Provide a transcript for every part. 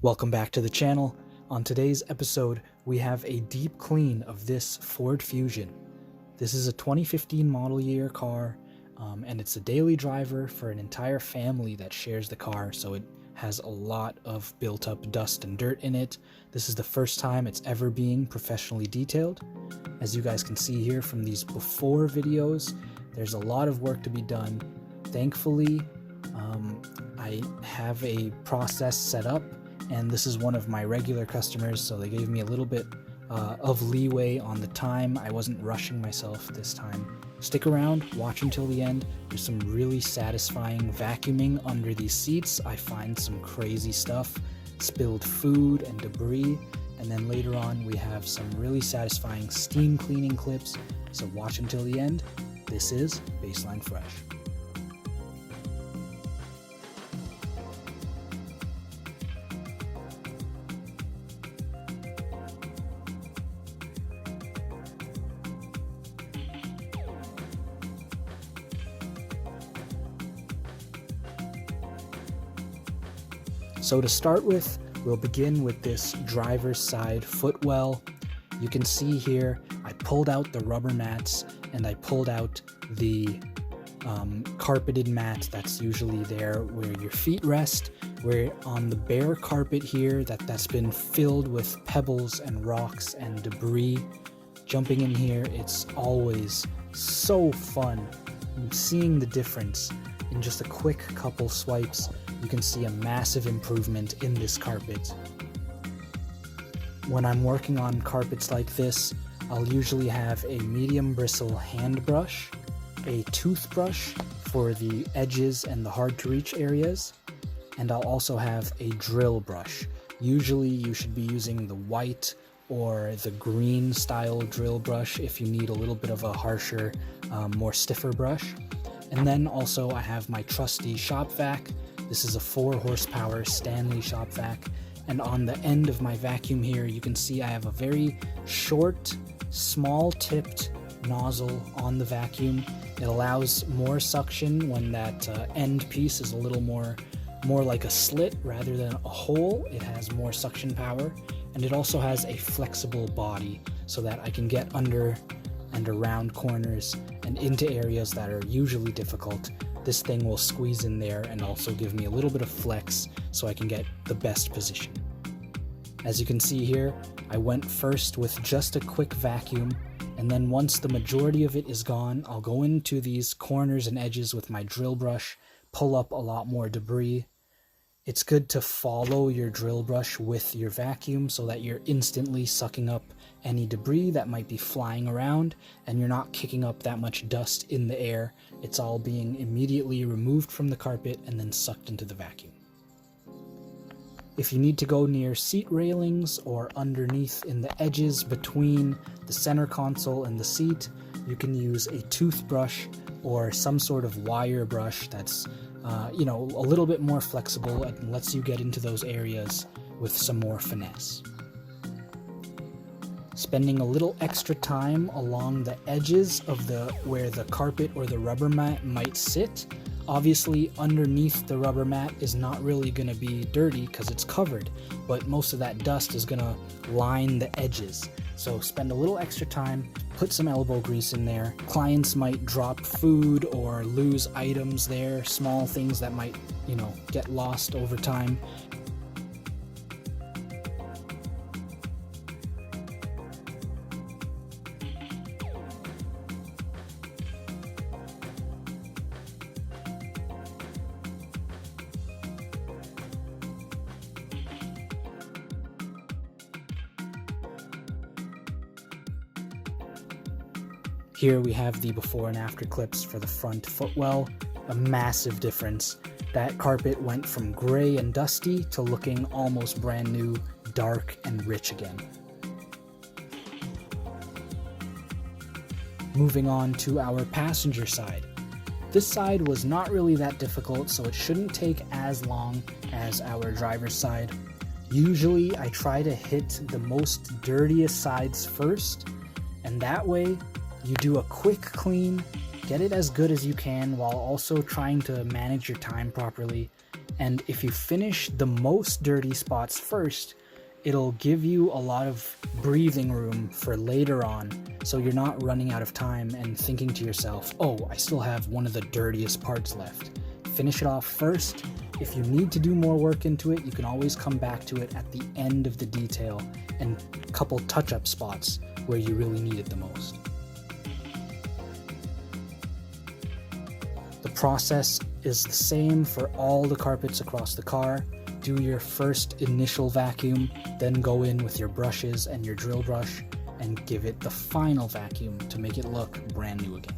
Welcome back to the channel. On today's episode, we have a deep clean of this Ford Fusion. This is a 2015 model year car, and it's a daily driver for an entire family that shares the car, so it has a lot of built up dust and dirt in it. This is the first time it's ever being professionally detailed. As you guys can see here from these before videos, there's a lot of work to be done. Thankfully, I have a process set up, and this is one of my regular customers, so they gave me a little bit of leeway on the time. I wasn't rushing myself this time. Stick around, watch until the end. There's some really satisfying vacuuming under these seats. I find some crazy stuff, spilled food and debris, and then later on we have some really satisfying steam cleaning clips, so watch until the end. This is Baseline Fresh. So to start with, we'll begin with this driver's side footwell. You can see here, I pulled out the rubber mats and I pulled out the carpeted mat that's usually there where your feet rest. Where on the bare carpet here, that's been filled with pebbles and rocks and debris. Jumping in here, it's always so fun. Seeing the difference in just a quick couple swipes, you can see a massive improvement in this carpet. When I'm working on carpets like this, I'll usually have a medium bristle hand brush, a toothbrush for the edges and the hard to reach areas, and I'll also have a drill brush. Usually you should be using the white or the green style drill brush if you need a little bit of a harsher, more stiffer brush. And then also I have my trusty shop vac. This is a 4 horsepower Stanley shop vac, and on the end of my vacuum here you can see I have a very short, small tipped nozzle on the vacuum. It allows more suction when that end piece is a little more like a slit rather than a hole. It has more suction power, and it also has a flexible body so that I can get under and around corners and into areas that are usually difficult. This thing will squeeze in there and also give me a little bit of flex so I can get the best position. As you can see here, I went first with just a quick vacuum, and then once the majority of it is gone, I'll go into these corners and edges with my drill brush, pull up a lot more debris. It's good to follow your drill brush with your vacuum so that you're instantly sucking up any debris that might be flying around, and you're not kicking up that much dust in the air. It's all being immediately removed from the carpet and then sucked into the vacuum. If you need to go near seat railings or underneath in the edges between the center console and the seat, you can use a toothbrush or some sort of wire brush that's a little bit more flexible and lets you get into those areas with some more finesse. Spending a little extra time along the edges of where the carpet or the rubber mat might sit. Obviously, underneath the rubber mat is not really going to be dirty because it's covered, but most of that dust is going to line the edges. So spend a little extra time, put some elbow grease in there. Clients might drop food or lose items there, small things that might, get lost over time. Here we have the before and after clips for the front footwell. A massive difference. That carpet went from gray and dusty to looking almost brand new, dark and rich again. Moving on to our passenger side. This side was not really that difficult, so it shouldn't take as long as our driver's side. Usually I try to hit the most dirtiest sides first, and that way you do a quick clean, get it as good as you can while also trying to manage your time properly. And if you finish the most dirty spots first, it'll give you a lot of breathing room for later on, so you're not running out of time and thinking to yourself, oh, I still have one of the dirtiest parts left. Finish it off first. If you need to do more work into it, you can always come back to it at the end of the detail and a couple touch-up spots where you really need it the most. The process is the same for all the carpets across the car. Do your first initial vacuum, then go in with your brushes and your drill brush and give it the final vacuum to make it look brand new again.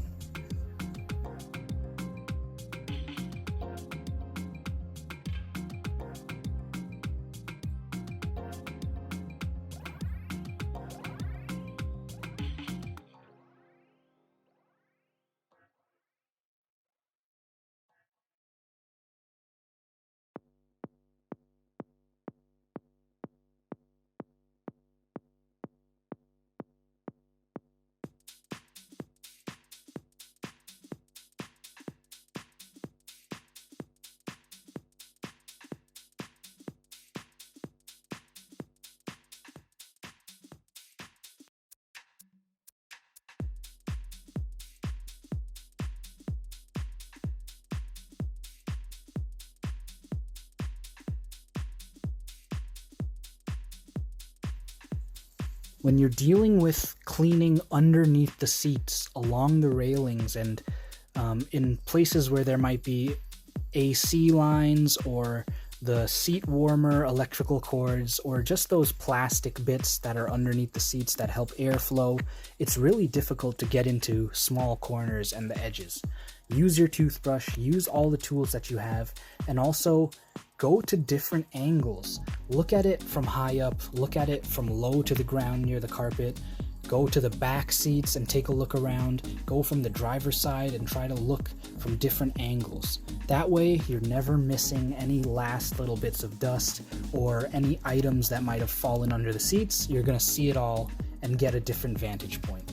When you're dealing with cleaning underneath the seats, along the railings, and in places where there might be AC lines or the seat warmer electrical cords or just those plastic bits that are underneath the seats that help airflow, it's really difficult to get into small corners and the edges. Use your toothbrush, use all the tools that you have, and also go to different angles. Look at it from high up, look at it from low to the ground near the carpet, go to the back seats and take a look around, go from the driver's side and try to look from different angles. That way you're never missing any last little bits of dust or any items that might have fallen under the seats. You're gonna see it all and get a different vantage point.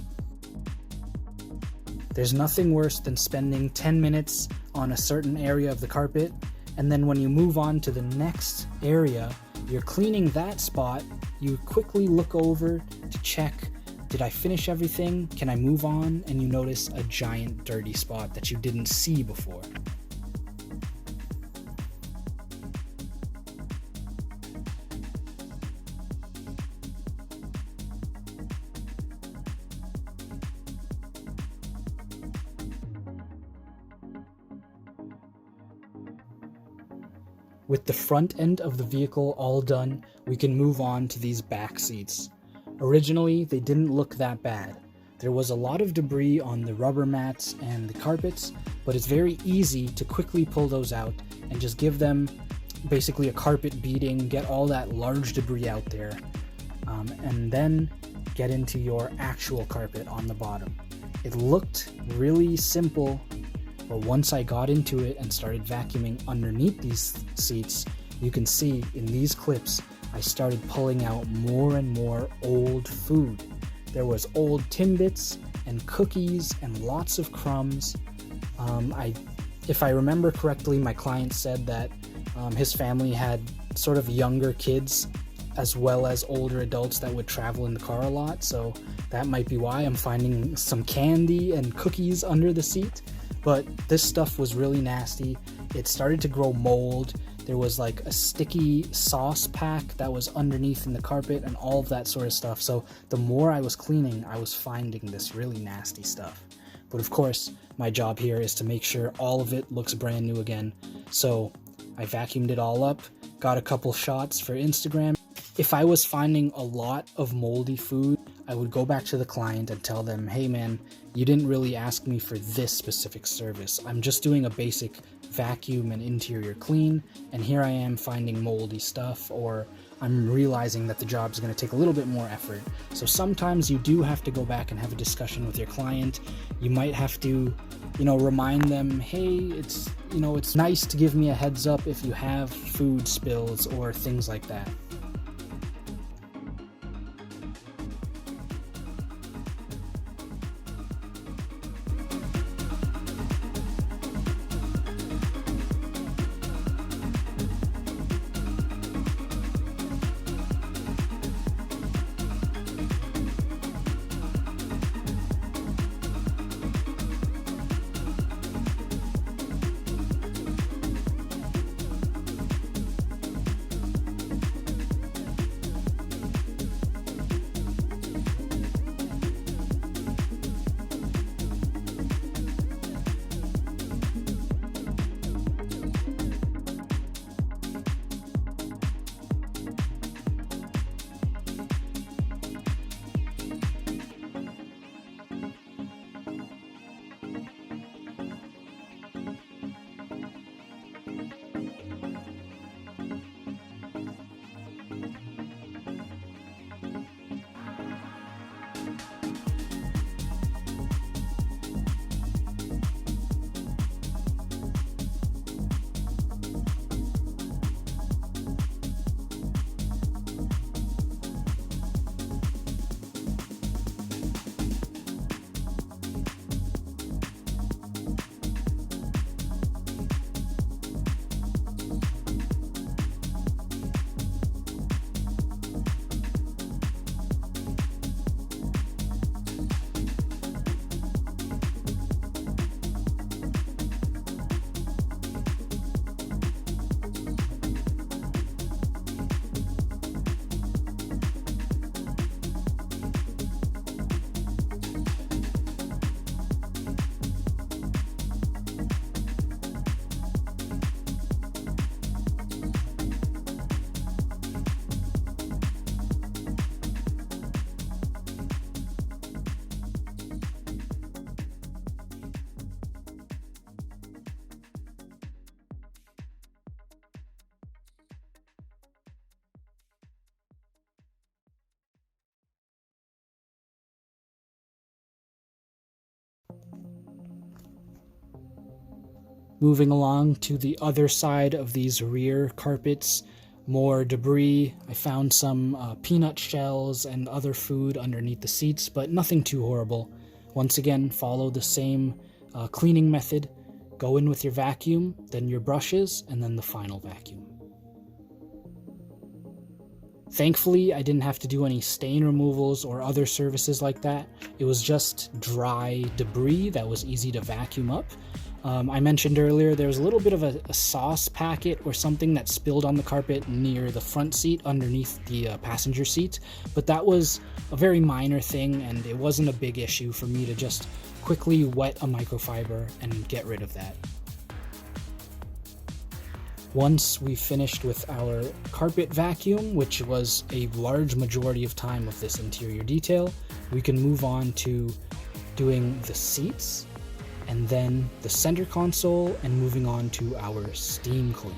There's nothing worse than spending 10 minutes on a certain area of the carpet, and then when you move on to the next area, you're cleaning that spot, you quickly look over to check, did I finish everything? Can I move on? And you notice a giant dirty spot that you didn't see before. With the front end of the vehicle all done, we can move on to these back seats. Originally, they didn't look that bad. There was a lot of debris on the rubber mats and the carpets, but it's very easy to quickly pull those out and just give them basically a carpet beating, get all that large debris out there, and then get into your actual carpet on the bottom. It looked really simple, but once I got into it and started vacuuming underneath these seats, you can see in these clips, I started pulling out more and more old food. There was old Timbits and cookies and lots of crumbs. If I remember correctly, my client said that his family had sort of younger kids as well as older adults that would travel in the car a lot, so that might be why I'm finding some candy and cookies under the seat. But this stuff was really nasty. It started to grow mold. There was like a sticky sauce pack that was underneath in the carpet and all of that sort of stuff. So the more I was cleaning, I was finding this really nasty stuff. But of course, my job here is to make sure all of it looks brand new again. So I vacuumed it all up, got a couple shots for Instagram. If I was finding a lot of moldy food, I would go back to the client and tell them, hey man, you didn't really ask me for this specific service. I'm just doing a basic vacuum and interior clean, and here I am finding moldy stuff, or I'm realizing that the job is going to take a little bit more effort. So sometimes you do have to go back and have a discussion with your client. You might have to, remind them, hey, it's nice to give me a heads up if you have food spills or things like that. Moving along to the other side of these rear carpets, more debris. I found some peanut shells and other food underneath the seats, but nothing too horrible. Once again, follow the same cleaning method. Go in with your vacuum, then your brushes, and then the final vacuum. Thankfully, I didn't have to do any stain removals or other services like that. It was just dry debris that was easy to vacuum up. I mentioned earlier there was a little bit of a sauce packet or something that spilled on the carpet near the front seat underneath the passenger seat, but that was a very minor thing and it wasn't a big issue for me to just quickly wet a microfiber and get rid of that. Once we finished with our carpet vacuum, which was a large majority of time of this interior detail, we can move on to doing the seats and then the center console and moving on to our steam clean.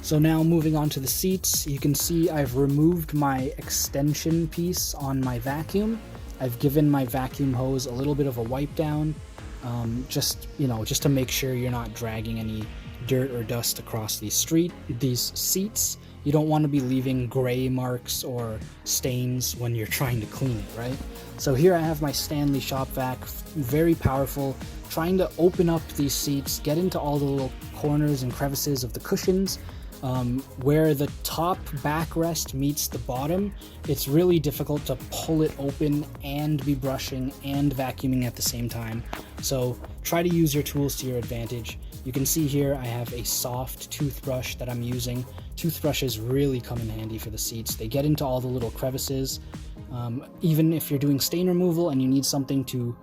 So now moving on to the seats, you can see I've removed my extension piece on my vacuum. I've given my vacuum hose a little bit of a wipe down, just to make sure you're not dragging any dirt or dust across these seats. You don't want to be leaving gray marks or stains when you're trying to clean it, right? So here I have my Stanley Shop Vac, very powerful, trying to open up these seats, get into all the little corners and crevices of the cushions. Where the top backrest meets the bottom, it's really difficult to pull it open and be brushing and vacuuming at the same time. So try to use your tools to your advantage. You can see here I have a soft toothbrush that I'm using. Toothbrushes really come in handy for the seats. They get into all the little crevices. Even if you're doing stain removal and you need something to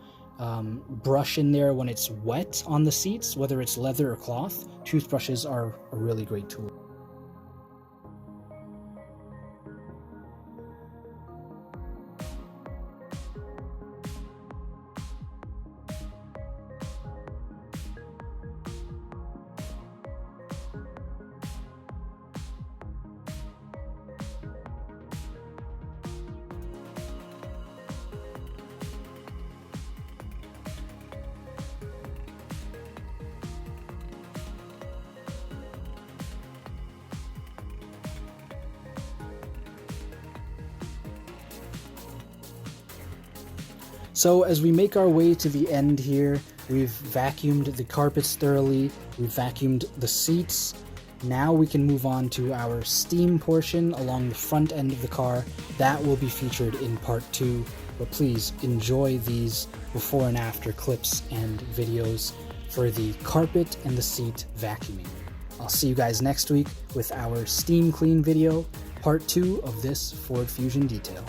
brush in there when it's wet on the seats, whether it's leather or cloth, toothbrushes are a really great tool. So as we make our way to the end here, we've vacuumed the carpets thoroughly, we've vacuumed the seats. Now we can move on to our steam portion along the front end of the car. That will be featured in part 2, but please enjoy these before and after clips and videos for the carpet and the seat vacuuming. I'll see you guys next week with our steam clean video, part 2 of this Ford Fusion detail.